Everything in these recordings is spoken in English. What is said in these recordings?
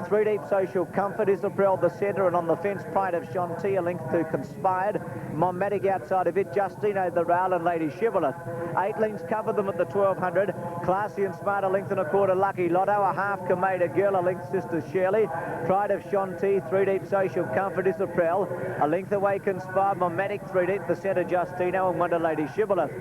Three Deep Social Comfort, Isabel the centre, and on the fence Pride of Shanti, a length to Conspired. Monmatic outside of it, Justino the rail, and Lady Shibboleth. 8 lengths covered them at the 1200. Classy and Smart, a length and a quarter, Lucky Lotto. A half Kameda Girl, a length Sister Shirley. Pride of Shanti, Three Deep Social Comfort, Isabel. A length away Conspired, Monmatic, Three Deep, the centre Justino, and Wonder Lady Shibboleth.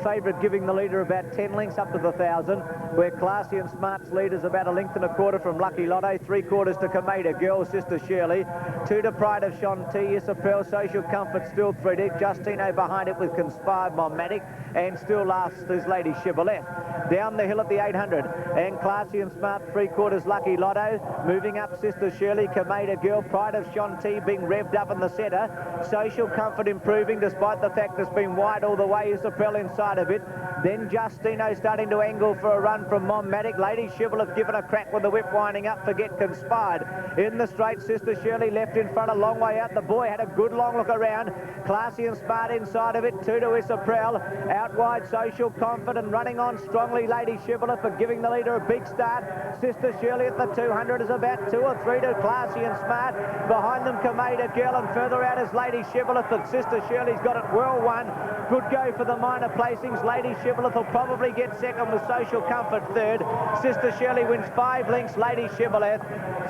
Favourite giving the leader about 10 lengths up to the 1,000, where Classy and Smart's leader's about a length and a quarter from Lucky Lotto. 3/4 to Kameda Girl, Sister Shirley. 2 to Pride of Shanti, Isabel, Social Comfort, still 3 deep. Justino behind it with Conspired, Monmatic, and still last is Lady Shibboleth. Down the hill at the 800, and Classy and Smart, 3/4 Lucky Lotto. Moving up, Sister Shirley, Kameda Girl, Pride of Shanti being revved up in the centre. Social Comfort improving despite the fact it's been wide all the way. Isabel inside of it. Then Justino starting to angle for a run from Monmatic. Lady Shibboleth given a crack with the whip winding up. Forget Conspired. In the straight, Sister Shirley left in front, a long way out. The boy had a good long look around. Classy and Smart inside of it. 2 to Isabel. Out wide, Social Comfort, and running on strongly, Lady Shibboleth, but giving the leader a big start. Sister Shirley at the 200 is about 2 or 3 to Classy and Smart. Behind them, Kameda Girl, and further out is Lady Shibboleth, but Sister Shirley's got it well won. Good go for the minor placings. Lady Shibboleth will probably get second with Social Comfort third. Sister Shirley wins 5 lengths. Lady Shibboleth,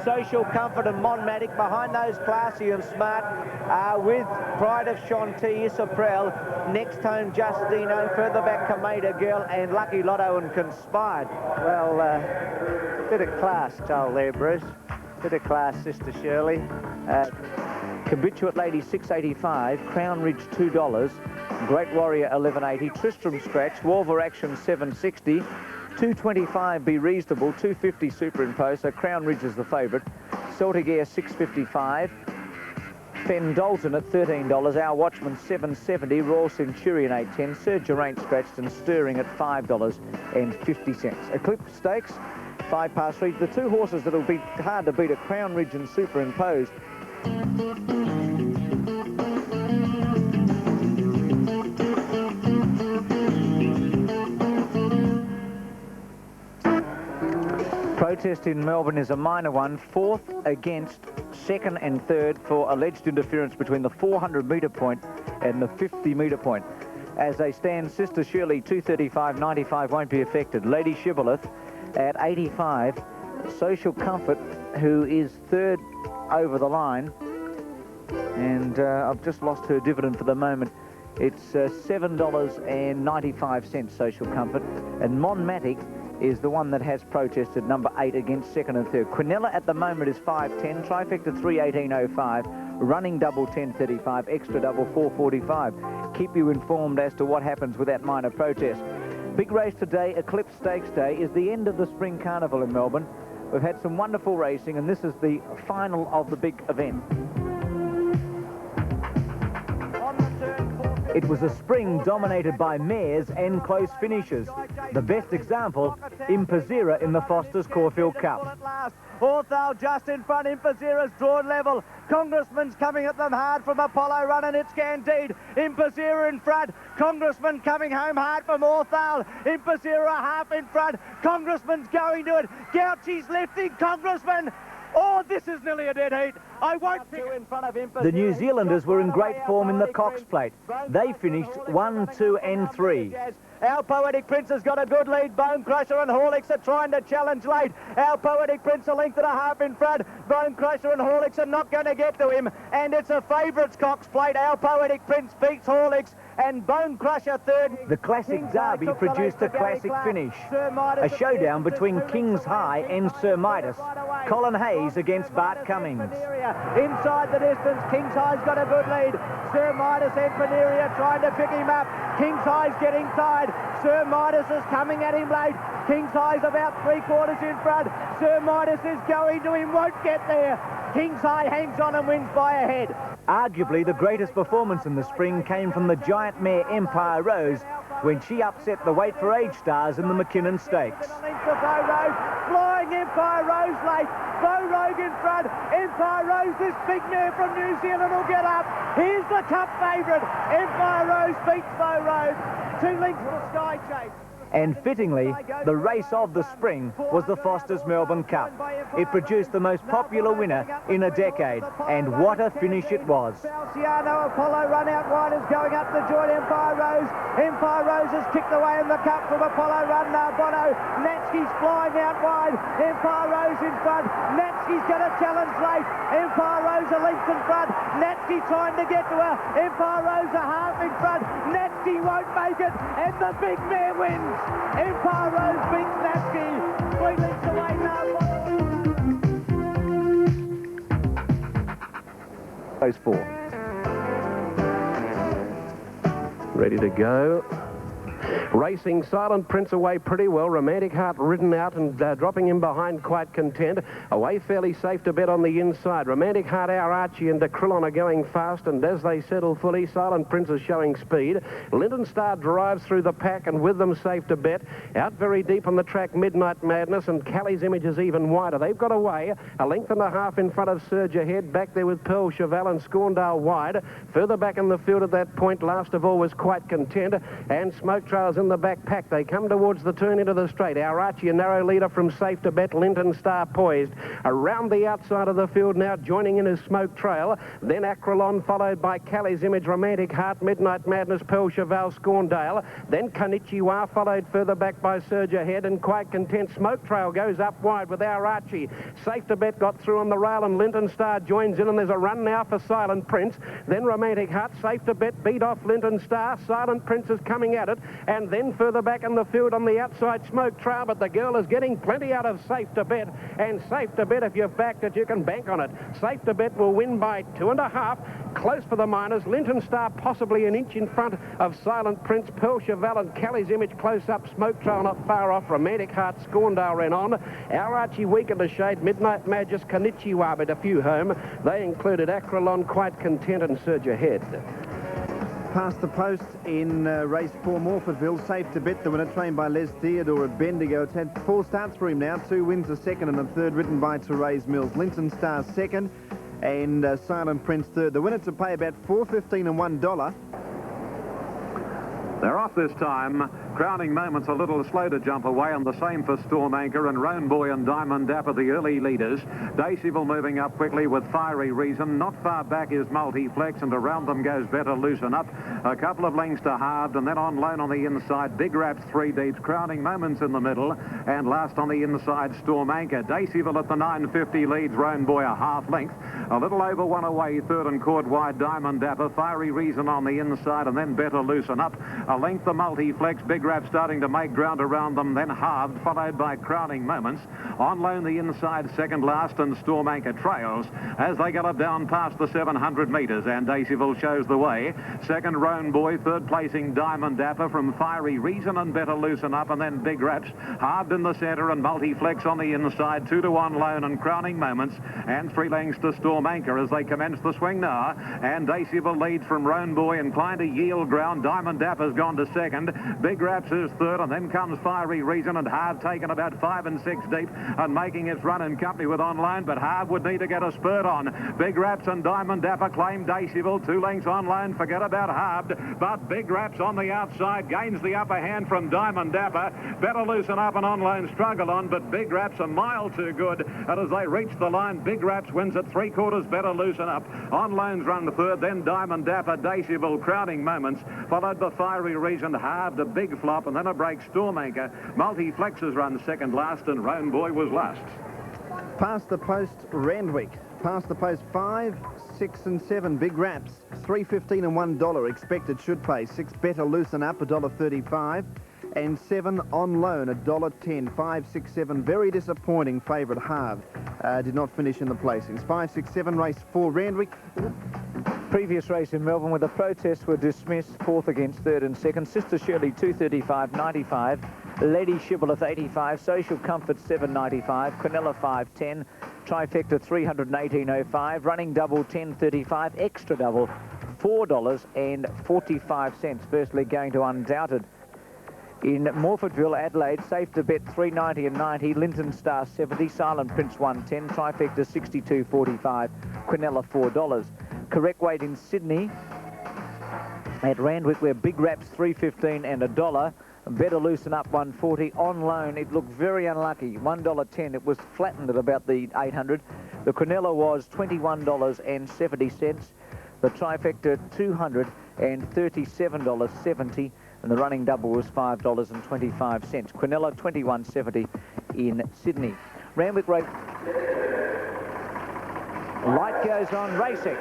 Social Comfort and Monmatic behind those, Classy and Smart, with Pride of Shanti, Isabel. Next home, Justino. Further back, Kameda Girl and Lucky Lotto and Conspired. Well, bit of class, Joel there, Bruce. Bit of class, Sister Shirley. Habituate Lady 685, Crown Ridge $2, Great Warrior 1180, Tristram Scratch, Wolver Action 760, 225 Be Reasonable, 250 Superimpose, so Crown Ridge is the favourite. Celtic Air 655, Fen Dalton at $13, Our Watchman 770, Royal Centurion 810, Sir Geraint Scratched and Stirring at $5.50. Eclipse Stakes, 5 past 3. The 2 horses that'll be hard to beat are Crown Ridge and Superimposed. Protest in Melbourne is a minor one. 4th against 2nd and 3rd for alleged interference between the 400-metre point and the 50-metre point. As they stand, Sister Shirley 235.95 won't be affected. Lady Shibboleth at 85. Social Comfort, who is 3rd over the line, and I've just lost her dividend for the moment. It's $7.95, Social Comfort, and Monmatic is the one that has protested, number 8 against 2nd and 3rd. Quinella at the moment is 5.10, trifecta 3.18.05, running double 10.35, extra double 4.45. Keep you informed as to what happens with that minor protest. Big race today, Eclipse Stakes Day, is the end of the Spring Carnival in Melbourne. We've had some wonderful racing, and this is the final of the big event. It was a spring dominated by mares and close finishes. The best example, Impazira in the Foster's Caulfield Cup. Orthal just in front, Impazira's drawn level. Congressman's coming at them hard from Apollo Run, and it's Candide. Impazira in front. Congressman coming home hard from Orthal. Impazira half in front. Congressman's going to it. Gauchi's lifting Congressman. Oh, this is nearly a dead heat. I won't pick in front of him. The New Zealanders were in great form in the Cox Plate. They finished 1, 2 and 3. Our Poetic Prince has got a good lead. Bone Crusher and Horlicks are trying to challenge late. Our Poetic Prince a length and a half in front. Bone Crusher and Horlicks are not going to get to him. And it's a favourites Cox Plate. Our Poetic Prince beats Horlicks and Bone Crusher third. The Classic Derby produced a classic finish. A showdown between King's High and Sir Midas. Colin Hayes against Bart Cummings. Inside the distance, King's High's got a good lead. Sir Midas and Veneria trying to pick him up. King's High's getting tired. Sir Midas is coming at him late. King's High's about 3/4 in front. Sir Midas is going to him, won't get there. King's High hangs on and wins by a head. Arguably the greatest performance in the spring came from the giant mare Empire Rose when she upset the Wait for Age stars in the McKinnon Stakes. Flying Empire Rose late. Bo Rogue in front. Empire Rose, this big mare from New Zealand will get up. Here's the Cup favourite. Empire Rose beats Bo Rogue. 2 lengths for Sky Chase. And fittingly, the race of the spring was the Foster's Melbourne Cup. It produced the most popular winner in a decade, and what a finish it was. Falciano Apollo run out wide is going up the joint. Empire Rose. Empire Rose has kicked away in the cup from Apollo run. Bono. Natsky's flying out wide. Empire Rose in front. Natsky's going to challenge late. Empire Rose a length in front. Natsky trying to get to her. Empire Rose a half in front. Natsky won't make it, and the big mare wins. Empire Rose beats Natsky. 3 lengths away now. Race 4. Ready to go. Racing Silent Prince away pretty well. Romantic Heart ridden out and dropping him behind Quite Content. Away fairly safe to bet on the inside. Romantic Heart, Our Archie and Decrillon are going fast, and as they settle fully, Silent Prince is showing speed. Linton Star drives through the pack, and with them safe to bet. Out very deep on the track, Midnight Madness, and Callie's Image is even wider. They've got away. A length and a half in front of Surge Ahead. Back there with Pearl Cheval and Scorndale wide. Further back in the field at that point, last of all was Quite Content, and Smoke Trails in the back pack. They come towards the turn into the straight. Our Archie, a narrow leader from safe to bet. Linton Star poised. Around the outside of the field now, joining in is Smoke Trail. Then Acrylon, followed by Callie's Image, Romantic Heart, Midnight Madness, Pearl Cheval, Scorndale. Then Kanichiwa, followed further back by Surge Ahead, and Quite Content. Smoke Trail goes up wide with Our Archie. Safe to bet got through on the rail, and Linton Star joins in, and there's a run now for Silent Prince. Then Romantic Heart, safe to bet, beat off Linton Star. Silent Prince is coming at it, and then further back in the field on the outside, Smoke Trail, but the girl is getting plenty out of Safe to Bet, and Safe to Bet, if you've backed it, you can bank on it. Safe to Bet will win by 2.5. Close for the minors. Linton Star possibly an inch in front of Silent Prince. Pearl Cheval and Callie's Image close up. Smoke Trail not far off. Romantic Heart, Scorndale ran on. Our Archie weak in the shade. Midnight Magus, Kanichiwa, but a few home. They included Acrylon, Quite Content, and Surge Ahead. Past the post in race 4, Morfordville. Safe to bet, the winner, trained by Les Theodore at Bendigo. It's had 4 starts for him now. 2 wins, a second and a third, written by Therese Mills. Linton Star second, and Silent Prince third. The winner to pay about $4.15 and $1. They're off this time. Crowning Moments a little slow to jump away, and the same for Storm Anchor and Roan Boy and Diamond Dapper, the early leaders. Daceyville moving up quickly with Fiery Reason. Not far back is Multiflex, and around them goes Better Loosen Up. A couple of lengths to Halved, and then on loan on the inside, Big Raps 3 deeps. Crowning Moments in the middle, and last on the inside, Storm Anchor. Daceyville at the 950 leads Roan Boy a half length. A little over 1 away, third and court wide, Diamond Dapper. Fiery Reason on the inside, and then Better Loosen Up. A length the Multiflex. Big Rap starting to make ground around them, then Halved, followed by Crowning Moments. On loan the inside, second last, and Storm Anchor trails as they gallop down past the 700 metres, and Daceyville shows the way. Second, Roan Boy. Third placing, Diamond Dapper from Fiery Reason and Better Loosen Up, and then Big Raps. Halved in the centre, and Multiflex on the inside. 2 to 1 loan and Crowning Moments, and 3 lengths to Storm Anchor as they commence the swing now. And Daceyville leads from Roan Boy, inclined to yield ground. Diamond Dapper's gone to second. Big Raps is third, and then comes Fiery Reason, and Halved taken about 5 and 6 deep and making its run in company with Online, but Halved would need to get a spurt on. Big Raps and Diamond Dapper claim Daceyville. 2 lengths on loan, forget about Halved, but Big Raps on the outside gains the upper hand from Diamond Dapper. Better Loosen Up and On Loan struggle on, but Big Raps a mile too good, and as they reach the line, Big Raps wins at 3/4. Better Loosen Up. On Loans run third, then Diamond Dapper, Daceyville, Crowning Moments, followed by Fiery Reason. Halved a big flop, and then a break, Storm Anchor. Multiflexes run second last, and Roan Boy was last. Past the post, Randwick. Past the post, 5, 6 and 7, Big Raps. $3.15 and $1 expected should pay. 6 Better Loosen Up, $1.35. And 7 On Loan, $1.10. 5, 6, 7, very disappointing favourite, Halved. Did not finish in the placings. 5, 6, 7, race 4, Randwick. Previous race in Melbourne where the protests were dismissed, 4th against 3rd and 2nd. Sister Shirley 235.95, Lady Shibboleth 85, Social Comfort 7.95, Quinella 5.10, Trifecta 318.05, Running Double 10.35, Extra Double $4.45. Firstly going to Undoubted. In Morfordville, Adelaide, Safe to Bet 390 and 90, Linton Star 70, Silent Prince 110, Trifecta 62.45, Quinella $4. Correct weight in Sydney at Randwick, where Big Raps 3.15 and $1. Better Loosen Up 140 on loan. It looked very unlucky. $1.10. It was flattened at about the 800. The Quinella was $21.70. The Trifecta $237.70. And the running double was $5.25. Quinella $21.70 in Sydney. Randwick Race. Light goes on racing.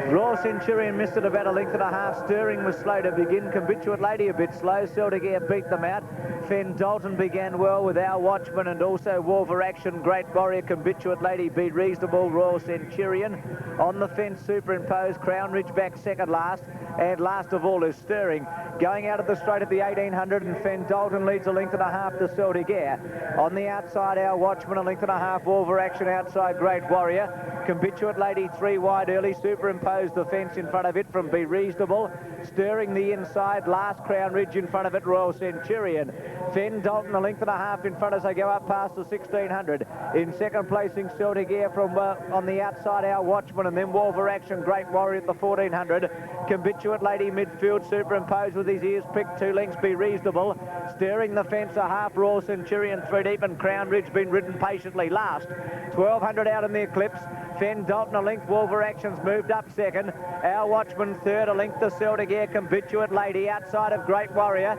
Royal Centurion missed it about a length and a half. Stirring was slow to begin. Habituate Lady a bit slow. Celtic Air beat them out. Fen Dalton began well with Our Watchman and also Wolver Action. Great Warrior. Habituate Lady beat Reasonable. Royal Centurion. On the fence, superimposed. Crown Ridge back second last. And last of all is Stirring. Going out of the straight at the 1800, and Fen Dalton leads a length and a half to Celtic Air. On the outside, Our Watchman, a length and a half. Wolver Action outside, Great Warrior. Habituate Lady 3 wide early. Superimposed the fence in front of it from Be Reasonable. Stirring the inside, last Crown Ridge in front of it, Royal Centurion. Fen Dalton a length and a half in front as they go up past the 1600. In second placing, Celtic Air from on the outside, Our Watchman, and then Wolver Action, Great Warrior at the 1400. Habituate Lady midfield, superimposed with his ears pricked 2 lengths, Be Reasonable. Stirring the fence a half, Royal Centurion 3 deep, and Crown Ridge been ridden patiently last. 1200 out in the Eclipse. Fen Dalton a length, Wolver Action's moved up second. Our Watchman third, a length to Celtic Air. Habituate Lady outside of Great Warrior.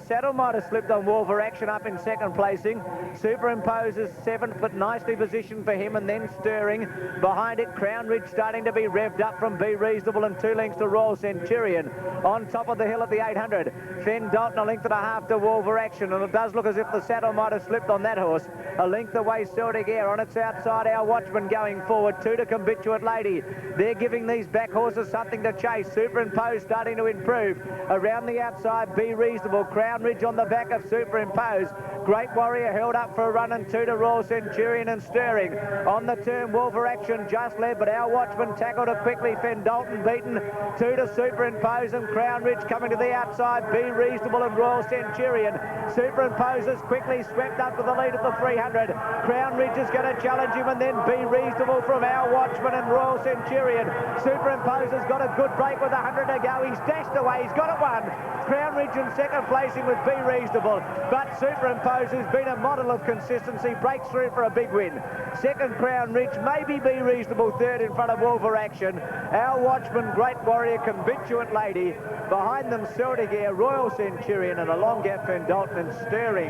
Saddle might have slipped on Wolver Action up in second placing. Superimposes seventh, but nicely positioned for him, and then Stirring. Behind it, Crown Ridge starting to be revved up from Be Reasonable, and 2 lengths to Royal Centurion. On top of the hill at the 800, Fen Dalton a length and a half to Wolver Action, and it does look as if the saddle might have slipped on that horse. A length away, Celtic Air. On its outside, Our Watchman going forward. 2 to Habituate Lady. They're giving these back horses something to chase. Superimposed starting to improve. Around the outside, Be Reasonable. Crown Ridge on the back of Superimposed. Great Warrior held up for a run, and 2 to Royal Centurion and Stirring. On the turn, Wolver Action just led, but Our Watchman tackled it quickly. Fen Dalton beaten. 2 to Superimpose, and Crown Ridge coming to the outside. Be Reasonable and Royal Centurion. Superimposes quickly swept up to the lead at the 300. Crown Ridge is going to challenge him, and then Be Reasonable from Our Watchman and Royal Centurion. Superimposes got a good break with 100 to go. He's dashed away. He's got it won. Crown Ridge in second placing with Be Reasonable, but Superimpose, who's been a model of consistency, breaks through for a big win. Second, Crown Ridge, maybe Be Reasonable third in front of Wolver Action. Our Watchman, Great Warrior, Habituate Lady. Behind them, Celtic Air, Royal Centurion, and a long gap, Fen Dalton and Stirring.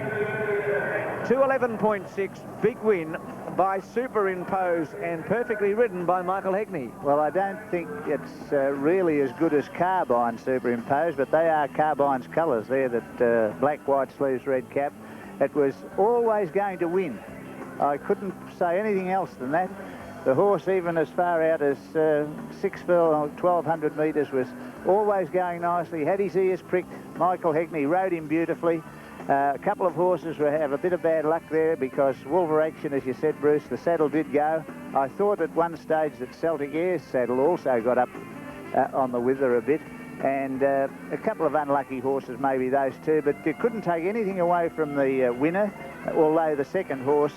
2:11.6, big win by Superimpose and perfectly ridden by Michael Hegney. Well, I don't think it's really as good as Carbine Superimpose, but they are Carbine's colours there, that black, white sleeves, red cap. It was always going to win. I couldn't say anything else than that. The horse, even as far out as 1,200 metres, was always going nicely. Had his ears pricked. Michael Hegney rode him beautifully. A couple of horses have a bit of bad luck there because Wolver Action, as you said, Bruce, the saddle did go. I thought at one stage that Celtic Air's saddle also got up on the wither a bit. And a couple of unlucky horses, maybe those two, but you couldn't take anything away from the winner, although the second horse,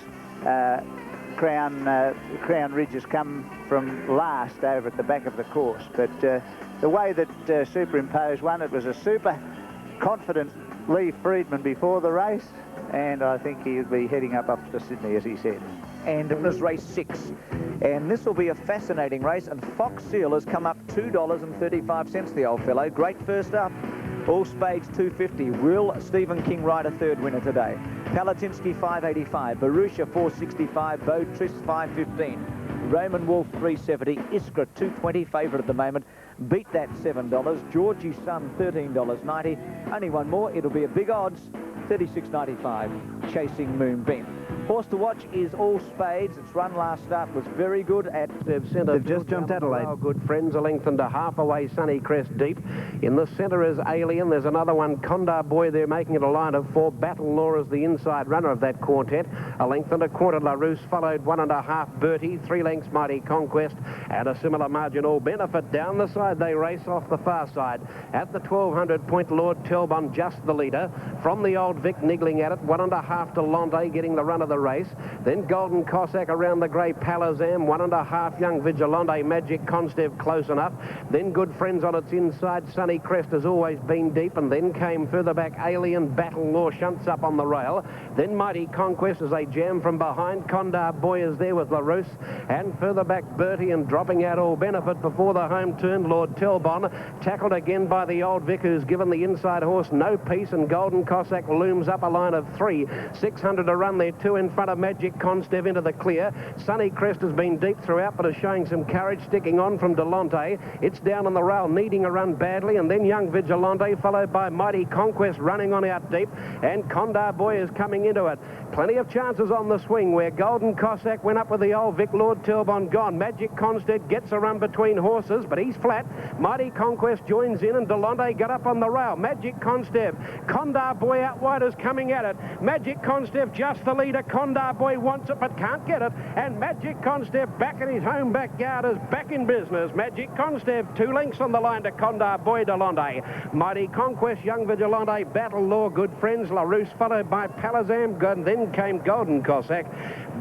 Crown Ridge, has come from last over at the back of the course. But the way that Superimpose won, it was a super confident Lee Friedman before the race, and I think he'll be heading up to Sydney, as he said. And it was race 6. And this will be a fascinating race, and Fox Seal has come up $2.35, the old fellow. Great first up. All spades $2.50. Will Stephen King ride a third winner today? Palatinsky $5.85. Barusha $4.65. Bo Tris $5.15. Roman Wolf $3.70. Iskra $2.20. Favourite at the moment. Beat that $7. Georgie Sun $13.90. Only one more. It'll be a big odds. $36.95. Chasing Moonbeam. Horse to watch is All Spades. Its run last start was very good at centre. They've just jumped Adelaide. Our good friends, a length and a half away, Sunny Crest deep. In the centre is Alien. There's another one, Condar Boy. They're making it a line of 4. Battle Law is the inside runner of that quartet. A length and a quarter, La Rousse, followed 1.5, Bertie. 3 lengths, Mighty Conquest. And a similar margin, All Benefit. Down the side, they race off the far side. At the 1,200 point, Lord Telbon just the leader. From the Old Vic, niggling at it. 1.5 to Lonte, getting the run of the the race. Then Golden Cossack around the grey Palazam, 1.5 Young Vigilante, Magic Constev close enough. Then Good Friends on its inside. Sunny Crest has always been deep, and then came further back Alien Battle Law shunts up on the rail. Then Mighty Conquest as they jam from behind. Condar Boy is there with LaRousse, and further back Bertie, and dropping out All Benefit before the home turn. Lord Telbon tackled again by the Old Vic, who's given the inside horse no peace, and Golden Cossack looms up a line of 3. 600 to run there, 2 in front of Magic Constev into the clear. Sunny Crest has been deep throughout, but is showing some courage, sticking on from Delonte. It's down on the rail, needing a run badly, and then Young Vigilante, followed by Mighty Conquest running on out deep, and Condar Boy is coming into it. Plenty of chances on the swing where Golden Cossack went up with the Old Vic. Lord Telbon gone. Magic Constev gets a run between horses, but he's flat. Mighty Conquest joins in, and Delonte got up on the rail. Magic Constev, Condar Boy out wide is coming at it. Magic Constev just the leader. Condar Boy wants it but can't get it, and Magic Constev back in his home backyard is back in business. Magic Constev 2 lengths on the line to Condar Boy, Delonte. Mighty Conquest, Young Vigilante, Battle Law, Good Friends, LaRousse, followed by Palazam, then came Golden Cossack.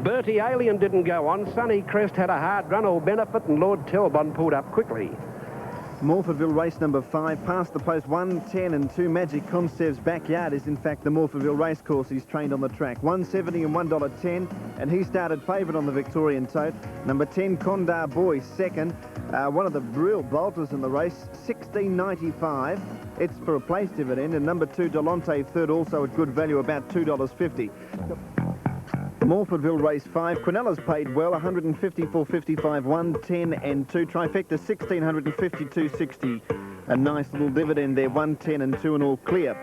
Bertie Alien didn't go on. Sunny Crest had a hard run. All Benefit and Lord Telbon pulled up quickly. Morpheville race number 5, past the post 110 and 2. Magic Constev's backyard is in fact the Morpheville racecourse. He's trained on the track. 170 and $1.10, and he started favourite on the Victorian tote. Number 10, Condar Boy, second. One of the real bolters in the race, $16.95. It's for a place dividend, and number 2, Delonte, third, also at good value, about $2.50. Morpheville race 5. Quinellas paid well, 154.55, 110 and 2. Trifecta 1,652.60. A nice little dividend there, 110 and 2 and all clear.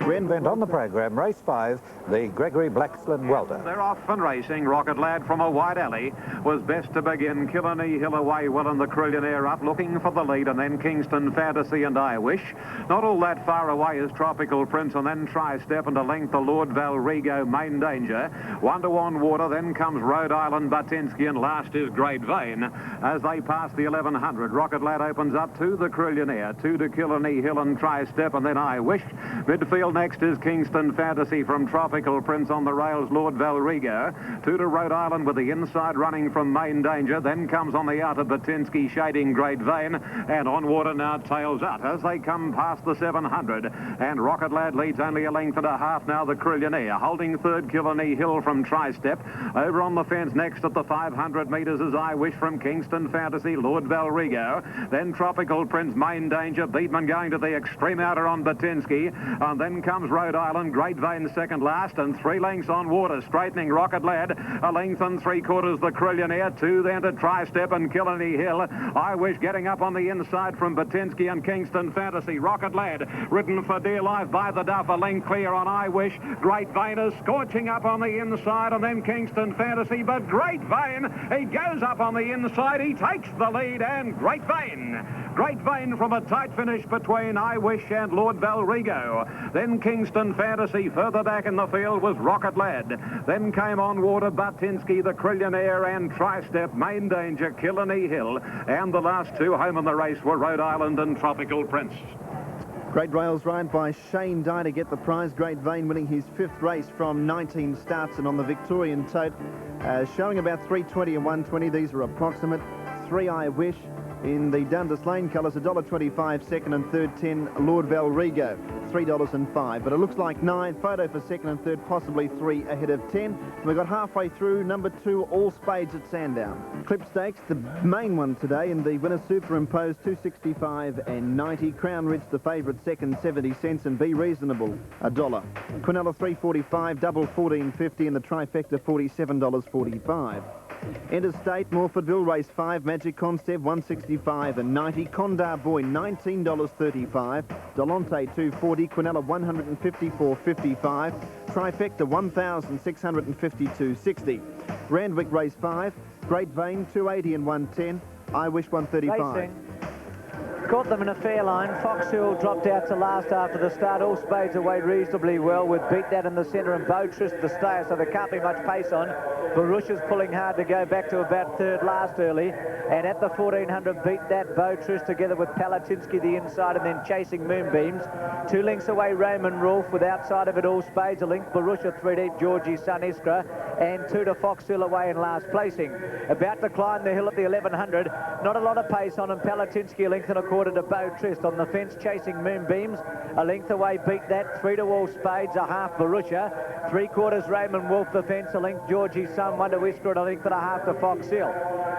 Event on the program, race 5, the Gregory Blaxland Welter. They're off and racing. Rocket Lad from a wide alley was best to begin. Killarney Hill away well, and the Crillionaire up looking for the lead, and then Kingston Fantasy and I Wish. Not all that far away is Tropical Prince, and then Tri-Step, and to length the Lord Valrigo, Main Danger. 1 to On Water, then comes Rhode Island Batinsky, and last is Great Vein. As they pass the 1100, Rocket Lad opens up to the Crillionaire, 2 to Killarney Hill and Tri-Step, and then I Wish. Midfield next is Kingston Fantasy from Tropical Prince on the rails, Lord Valrigo. 2 to Rhode Island with the inside running from Main Danger. Then comes on the outer Batinsky shading Great Vein. And On Water now tails out as they come past the 700. And Rocket Lad leads only a length and a half now, the Crillionaire. Holding third, Killarney Hill from Tri-Step. Over on the fence next at the 500 metres is I Wish from Kingston Fantasy, Lord Valrigo. Then Tropical Prince, Main Danger. Beatman going to the extreme outer on Batinsky. And then comes Rhode Island, Great Vein second last, and 3 lengths On Water, straightening Rocket Lad, a length and 3/4 the Crillionaire, 2 then to Tri-Step and Killarney Hill. I Wish getting up on the inside from Batinsky and Kingston Fantasy. Rocket Lad ridden for dear life by the Duff, a length clear on I Wish. Great Vein is scorching up on the inside, and then Kingston Fantasy, but Great Vein, he goes up on the inside, he takes the lead, and Great Vein from a tight finish between I Wish and Lord Valrigo. Then Kingston Fantasy. Further back in the field was Rocket Lad. Then came On Water, Batinsky, the Crillionaire, and Tri-Step, Main Danger, Killarney Hill. And the last 2 home in the race were Rhode Island and Tropical Prince. Great rails ride by Shane Dye to get the prize. Great Vein winning his 5th race from 19 starts, and on the Victorian tote, showing about 320 and 120. These are approximate. 3 I Wish. In the Dundas Lane colours, $1.25 second and third, 10 Lord Valrigo, $3.05. But it looks like 9 Photo for second and third, possibly 3 ahead of 10. We got halfway through. Number 2, All Spades at Sandown. Clip Stakes, the main one today, and the winner superimposed, $2.65 and 90. Crown Ridge, the favourite, second, 70 cents, and Be Reasonable, $1. Quinella, $3.45, double, $14.50, and the trifecta, $47.45. Interstate, Morpheville, race 5, Magic Constev, $1.65 and 90. Condar Boy, $19.35. Delonte, $2.40. Quinella, $154.55. Trifecta, $1,652.60. Randwick, race 5, Great Vein, $2.80 and 110. I Wish, $1.35. Racing. Caught them in a fair line. Fox Hill dropped out to last after the start. All Spades away reasonably well with Beat That in the centre and Beau Trist the stayer, so there can't be much pace on. Baruch is pulling hard to go back to about third last early. And at the 1400, Beat That, Beau Trist together with Palatinsky the inside, and then chasing Moonbeams. 2 lengths away, Raymond Rolfe, with outside of it All Spades. A length Baruch, a 3 deep Georgie Sun Iskra. and 2 to Fox Hill away in last placing. About to climb the hill at the 1100. Not a lot of pace on him. Palatinsky a length and a quarter to Beau Trist. On the fence chasing Moonbeams. A length away beat that. 3 to All Spades, a half Borussia. 3/4 Raymond Wolf the fence. A length Georgie's Son, 1 to Whisker and a length and a half to Fox Hill.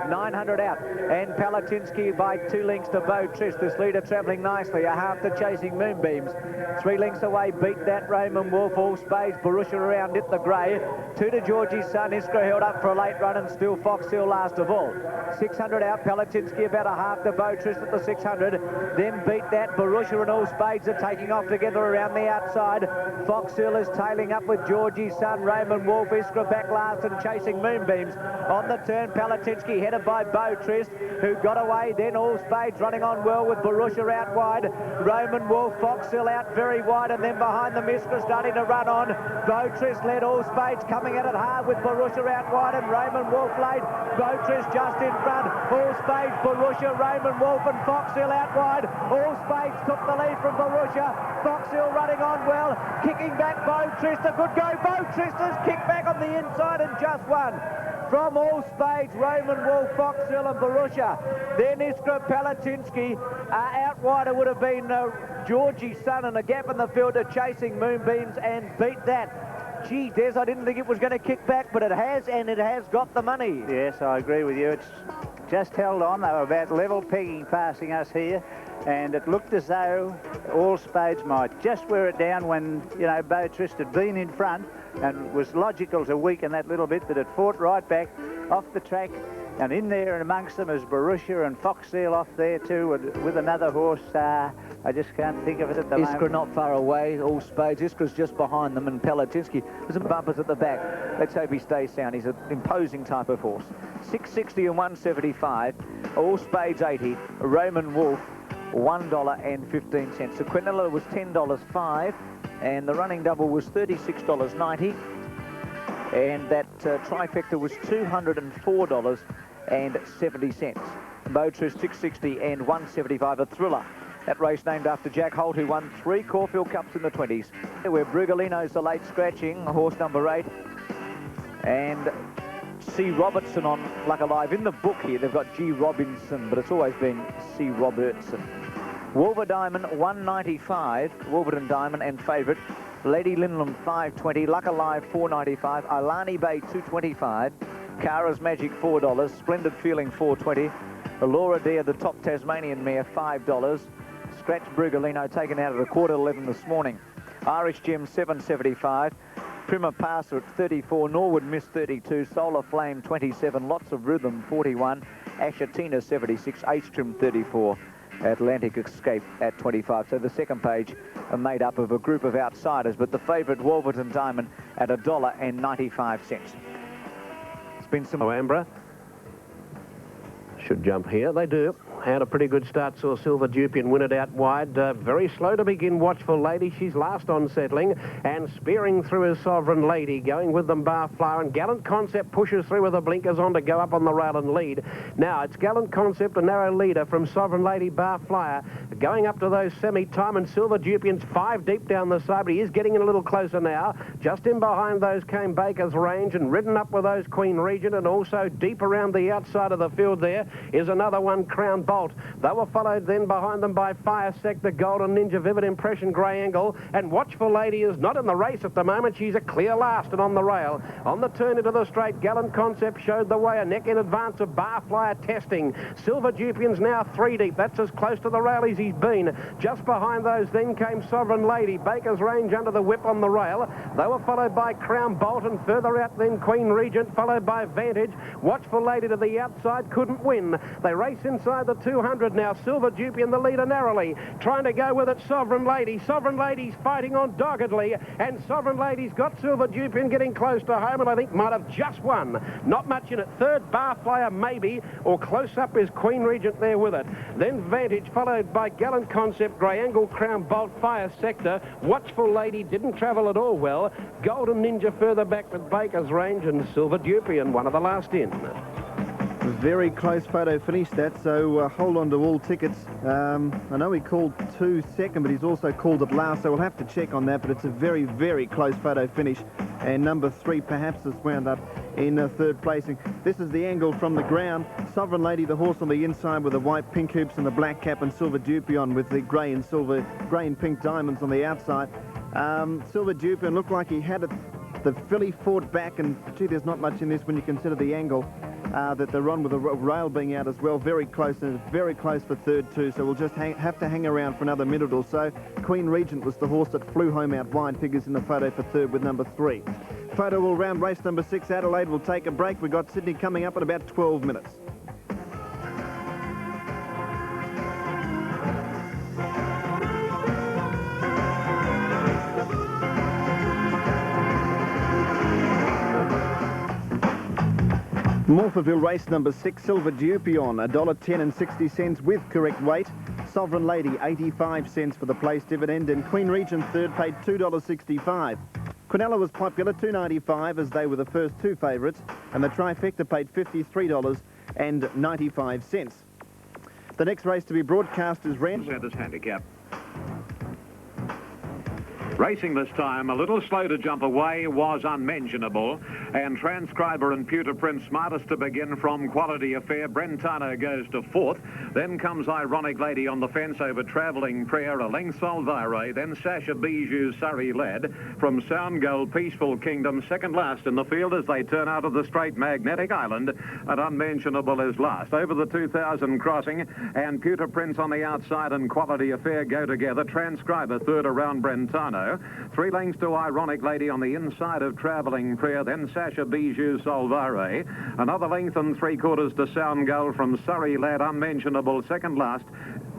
900 out. And Palatinsky by 2 lengths to Beau Trist. This leader travelling nicely. A half to chasing Moonbeams. 3 lengths away beat that Raymond Wolf. All Spades, Borussia around it, the grey. 2 to Georgie's Son. Iskra held up for a late run and still Fox Hill last of all. 600 out. Palatinsky about a half to Beau Trist at the 600. Then beat that. Borussia and All Spades are taking off together around the outside. Fox Hill is tailing up with Georgie's Son. Raymond Wolf, Iskra back last and chasing Moonbeams. On the turn, Palatinsky headed by Beau Trist, who got away. Then All Spades running on well with Borussia out wide. Raymond Wolf, Fox Hill out very wide, and then behind them Iskra starting to run on. Beau Trist led. All Spades coming at it hard with Borussia out wide, and Raymond Wolf late. Beau Trist just in front. All Spades, Borussia, Raymond Wolf and Fox Hill out wide. All Spades took the lead from Borussia. Fox Hill running on well, kicking back Beau Trist. A good go. Beau Trist has kicked back on the inside and just won. From All Spades, Raymond Wolf, Fox Hill and Borussia. Then Iskra Palatinsky. Out wider would have been Georgie's Son, and a gap in the field to chasing Moonbeams and beat that. Gee, Des, I didn't think it was going to kick back, but it has, and it has got the money. Yes, I agree with you. It's just held on. They were about level pegging passing us here, and it looked as though All Spades might just wear it down when, you know, Beau Trist had been in front and was logical to weaken that little bit, but it fought right back off the track. And in there and amongst them is Borussia and Fox Hill off there too with another horse. I just can't think of it at the moment. Iskra not far away, All Spades. Iskra's just behind them, and Palatinsky. There's some bumpers at the back. Let's hope he stays sound. He's an imposing type of horse. 660 and 175. All Spades 80. Raymond Wolf $1.15. So Quinella was $10.05, and the running double was $36.90. And that trifecta was $204.70. Beau Trist 660 and 175, a thriller. That race named after Jack Holt, who won 3 Caulfield Cups in the 20s. Where Brugolino's the late scratching, horse number 8. And C. Robertson on Luck Alive. In the book here, they've got G. Robinson, but it's always been C. Robertson. Wolver Diamond 195, Wolverton Diamond and favourite. Lady Linlam 520, Luck Alive 495, Alani Bay 225, Cara's Magic $4, Splendid Feeling 420, Laura Dare, the top Tasmanian mare, $5. Scratch Brugolino taken out at a 11:15 this morning. Irish Gem 775, Prima Passer at 34, Norwood Miss 32, Solar Flame 27, Lots of Rhythm 41, Ashatina 76, H-Trim 34. Atlantic Escape at 25. So the second page are made up of a group of outsiders, but the favourite Wolverton Diamond at $1.95. It's been some... Ambra should jump here. They do. Had a pretty good start, saw Silver Dupian win it out wide. Very slow to begin, Watchful Lady. She's last on settling, and spearing through is Sovereign Lady. Going with them, Barflower, and Gallant Concept pushes through with the blinkers on to go up on the rail and lead. Now it's Gallant Concept, a narrow leader from Sovereign Lady, Barflower. Going up to those semi-time, and Silver Dupian's 5 deep down the side, but he is getting in a little closer now. Just in behind those came Baker's Range, and ridden up with those Queen Regent, and also deep around the outside of the field there is another one, Crown Bolt. They were followed then behind them by Fire Sector, Golden Ninja, Vivid Impression, Grey Angle, and Watchful Lady is not in the race at the moment. She's a clear last and on the rail. On the turn into the straight, Gallant Concept showed the way, a neck in advance of Barflyer Testing. Silver Dupian's now 3 deep. That's as close to the rail as he's been. Just behind those then came Sovereign Lady, Baker's Range under the whip on the rail. They were followed by Crown Bolt, and further out then Queen Regent, followed by Vantage. Watchful Lady to the outside, couldn't win. They race inside the 200 now. Silver Dupian the leader narrowly, trying to go with it, Sovereign Lady. Sovereign Lady's fighting on doggedly, and Sovereign Lady's got Silver Dupian getting close to home, and I think might have just won. Not much in it. Third, Barflyer maybe, or close up is Queen Regent there with it. Then Vantage, followed by Gallant Concept, Grey Angle, Crown Bolt, Fire Sector. Watchful Lady didn't travel at all well. Golden Ninja further back with Baker's Range, and Silver Dupian, one of the last in. Very close photo finish that, so hold on to all tickets. I know he called 2 second, but he's also called it last, so we'll have to check on that, but it's a very, very close photo finish. And number 3 perhaps has wound up in third placing. This is the angle from the ground. Sovereign Lady, the horse on the inside with the white pink hoops and the black cap, and Silver Dupion with the grey and pink diamonds on the outside. Silver Dupion looked like he had it. The filly fought back, and gee, there's not much in this when you consider the angle that they're on, with the rail being out as well. Very close, and it's very close for third too, so we'll just have to hang around for another minute or so. Queen Regent was the horse that flew home out wide, figures in the photo for third with number 3. Photo will round race number 6. Adelaide will take a break. We've got Sydney coming up in about 12 minutes. Morphettville race number 6, Silver Dupion, $1.10 60 with correct weight. Sovereign Lady, 85 cents for the place dividend, and Queen Regent third paid $2.65. Quinella was popular, $2.95, as they were the first 2 favourites, and the trifecta paid $53.95. The next race to be broadcast is Centre's handicap. Racing this time, a little slow to jump away, was Unmentionable, and Transcriber and Pewter Prince smartest to begin from Quality Affair. Brentano goes to 4th. Then comes Ironic Lady on the fence over Travelling Prayer, a length Solvare. Then Sasha Bijou, Surrey Lad. From Sound Gold, Peaceful Kingdom, second last in the field as they turn out of the straight, Magnetic Island, and Unmentionable is last. Over the 2000 crossing, and Pewter Prince on the outside and Quality Affair go together. Transcriber third around Brentano. 3 lengths to Ironic Lady on the inside of Travelling Prayer, then Sasha Bijou, Solvare. Another length and 3/4 to Sound Gold from Surrey Lad, Unmentionable second last.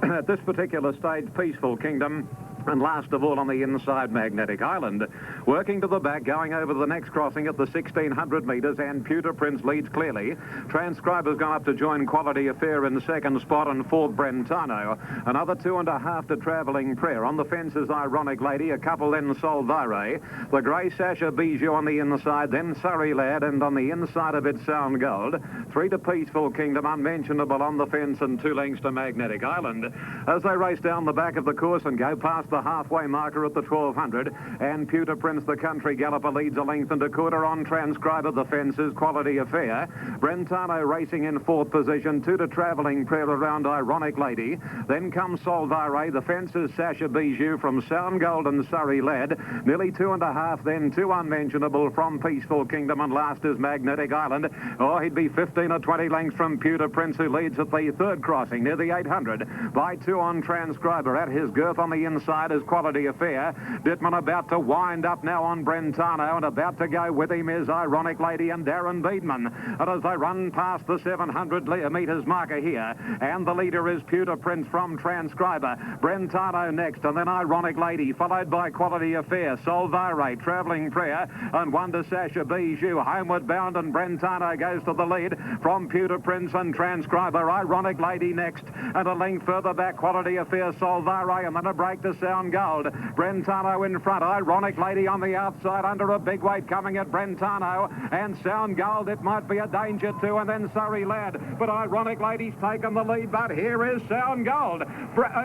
At this particular stage, Peaceful Kingdom. And last of all on the inside, Magnetic Island. Working to the back, going over the next crossing at the 1600 metres, and Pewter Prince leads clearly. Transcriber's gone up to join Quality Affair in the second spot, and 4th Brentano. Another 2.5 to Travelling Prayer. On the fence is Ironic Lady, a couple then Solvare. The grey Sasha Bijou on the inside, then Surrey Lad, and on the inside of it Sound Gold. 3 to Peaceful Kingdom, Unmentionable on the fence, and 2 lengths to Magnetic Island. As they race down the back of the course and go past the halfway marker at the 1200, and Pewter Prince, the country galloper, leads a length and a quarter on Transcriber. The fences, Quality Affair. Brentano racing in 4th position, 2 to Travelling Prayer around Ironic Lady. Then comes Solvare. The fences, Sasha Bijou from Sound Gold and Surrey Lad. Nearly 2.5, then 2 Unmentionable from Peaceful Kingdom, and last is Magnetic Island. Oh, he'd be 15 or 20 lengths from Pewter Prince, who leads at the 3rd crossing near the 800 by 2 on Transcriber. At his girth on the inside is Quality Affair. Dittman about to wind up now on Brentano, and about to go with him is Ironic Lady and Darren Beedman. And as they run past the 700 metres marker here, and the leader is Pewter Prince from Transcriber. Brentano next, and then Ironic Lady, followed by Quality Affair, Solvare, Travelling Prayer, and 1 to Sasha Bijou. Homeward bound, and Brentano goes to the lead from Pewter Prince and Transcriber. Ironic Lady next, and a length further back, Quality Affair, Solvare, and then a break to Sound Gold. Brentano in front, Ironic Lady on the outside under a big weight coming at Brentano, and Sound Gold, it might be a danger too, and then Surrey Lad, but Ironic Lady's taken the lead, but here is Sound Gold.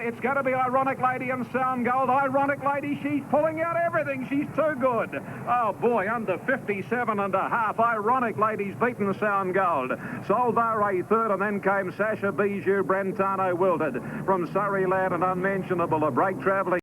It's going to be Ironic Lady and Sound Gold. Ironic Lady, she's pulling out everything, she's too good. Oh boy, under 57.5, Ironic Lady's beaten Sound Gold. Solvare third, and then came Sasha Bijou. Brentano wilted from Surrey Lad and Unmentionable. A break Travelling